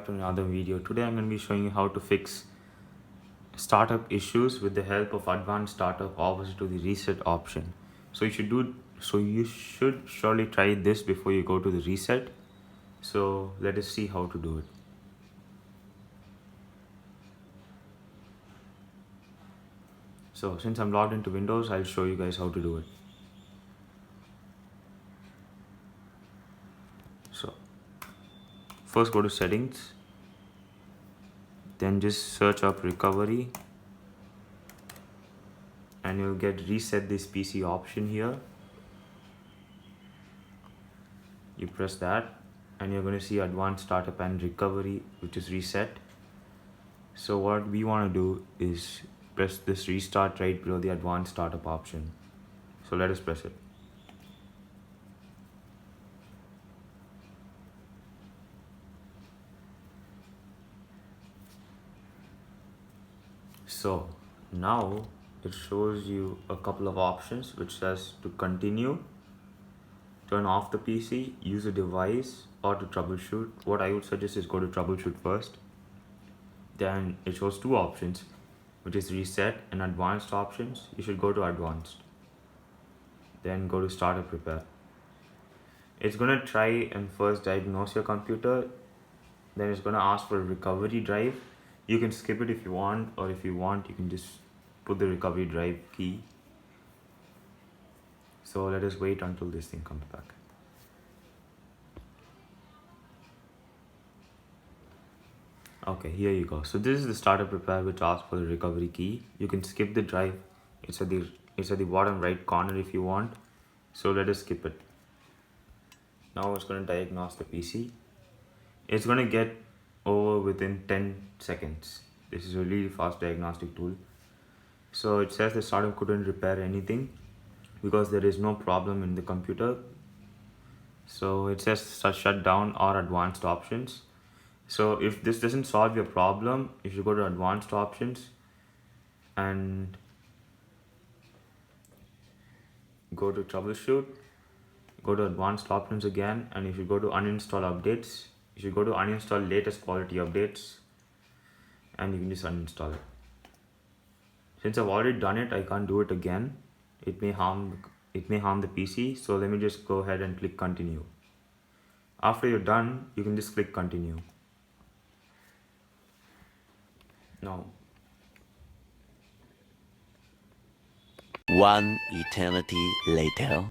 back to another video. Today I'm going to be showing you how to fix startup issues with the help of advanced startup opposite to the reset option. You should surely try this before you go to the reset. So let us see how to do it. So since I'm logged into Windows, I'll show you guys how to do it. So first go to settings, then just search up recovery and you'll get reset this PC option here. You press that and you're going to see advanced startup and recovery, which is reset. So what we want to do is press this restart right below the advanced startup option. So let us press it. So now it shows you a couple of options which says to continue, turn off the PC, use a device, or to troubleshoot. What I would suggest is go to troubleshoot first. Then it shows two options, which is reset and advanced options. You should go to advanced. Then go to startup repair. It's going to try and first diagnose your computer. Then it's going to ask for a recovery drive. You can skip it if you want, or if you want, you can just put the recovery drive key. So let us wait until this thing comes back. Okay, here you go. So this is the startup repair which asks for the recovery key. You can skip the drive. It's at the bottom right corner if you want. So let us skip it. Now it's going to diagnose the PC. It's going to get over within 10 seconds. This is a really fast diagnostic tool. So it says the startup couldn't repair anything because there is no problem in the computer. So it says shut down or advanced options. So if this doesn't solve your problem, you should go to advanced options and go to troubleshoot, go to advanced options again, and you should go to uninstall updates. You should go to uninstall latest quality updates and you can just uninstall it. Since I've already done it, I can't do it again. It may harm the PC. So let me just go ahead and click continue. After you're done, you can just click continue. Now, one eternity later.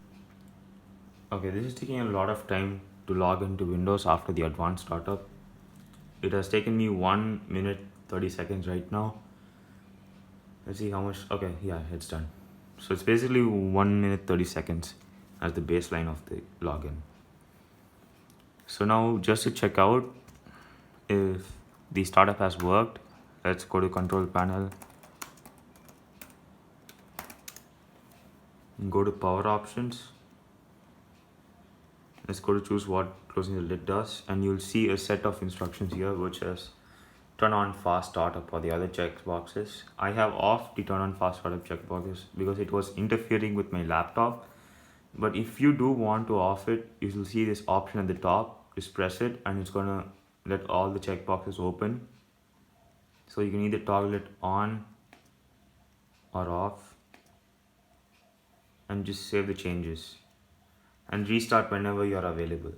okay, this is taking a lot of time to log into Windows after the advanced startup. It has taken me 1 minute 30 seconds right now. Let's see how much. Okay, yeah, it's done. So it's basically 1 minute 30 seconds as the baseline of the login. So now just to check out if the startup has worked, let's go to control panel, go to power options. Let's go to choose what closing the lid does, and you'll see a set of instructions here which says turn on fast startup or the other checkboxes. I have off the turn on fast startup checkboxes because it was interfering with my laptop. But if you do want to off it, you will see this option at the top. Just press it and it's gonna let all the checkboxes open. So you can either toggle it on or off and just save the changes and restart whenever you're available.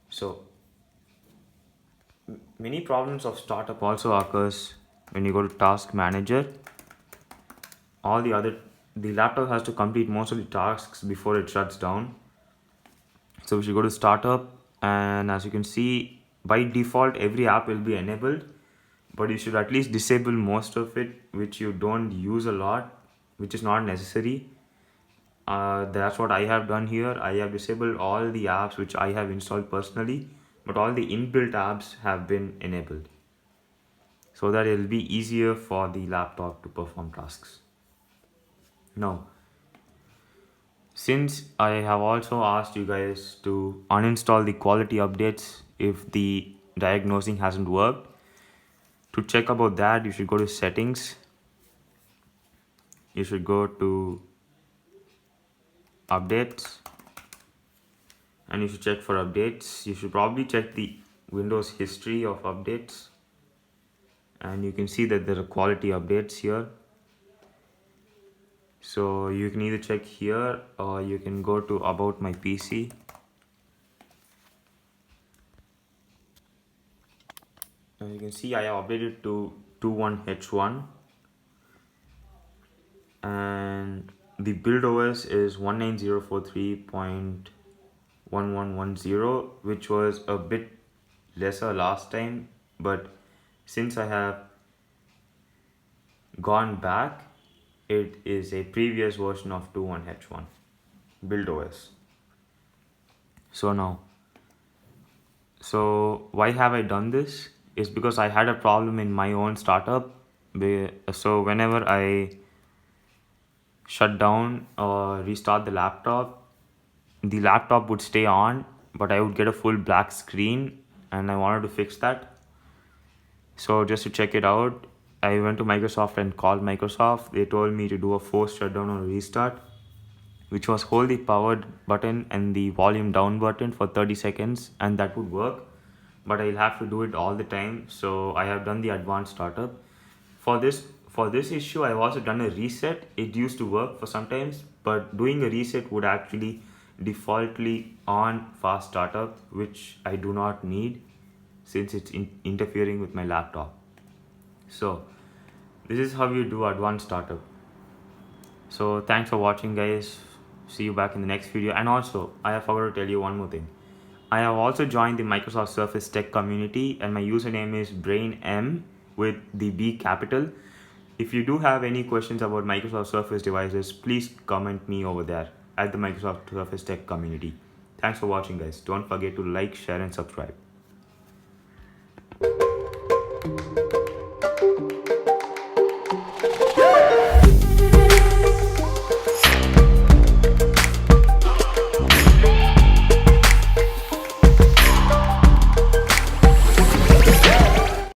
So many problems of startup also occurs when you go to task manager. The laptop has to complete most of the tasks before it shuts down. So we should go to startup, and as you can see, by default every app will be enabled, but you should at least disable most of it which you don't use a lot, which is not necessary. That's what I have done here. I have disabled all the apps which I have installed personally, but all the inbuilt apps have been enabled so that it will be easier for the laptop to perform tasks. Now, since I have also asked you guys to uninstall the quality updates if the diagnosing hasn't worked, to check about that, you should go to settings. You should go to updates and you should check for updates. You should probably check the Windows history of updates, and you can see that there are quality updates here. So you can either check here or you can go to about my PC, and you can see I have updated to 21H1, and the build OS is 19043.1110, which was a bit lesser last time, but since I have gone back, it is a previous version of 21H1 build OS. So now, so why have I done this? Is because I had a problem in my own startup. So whenever I shut down or restart the laptop would stay on, but I would get a full black screen, and I wanted to fix that. So just to check it out, I went to Microsoft and called Microsoft. They told me to do a forced shutdown or restart, which was hold the power button and the volume down button for 30 seconds, and that would work. But I'll have to do it all the time. So I have done the advanced startup. For this issue, I've also done a reset. It used to work for sometimes, but doing a reset would actually defaultly on fast startup, which I do not need since it's interfering with my laptop. So this is how you do advanced startup. So thanks for watching, guys. See you back in the next video. And also, I have forgot to tell you one more thing. I have also joined the Microsoft Surface Tech community, and my username is BrainM with the B capital. If you do have any questions about Microsoft Surface devices, please comment me over there at the Microsoft Surface Tech community. Thanks for watching, guys. Don't forget to like, share, and subscribe.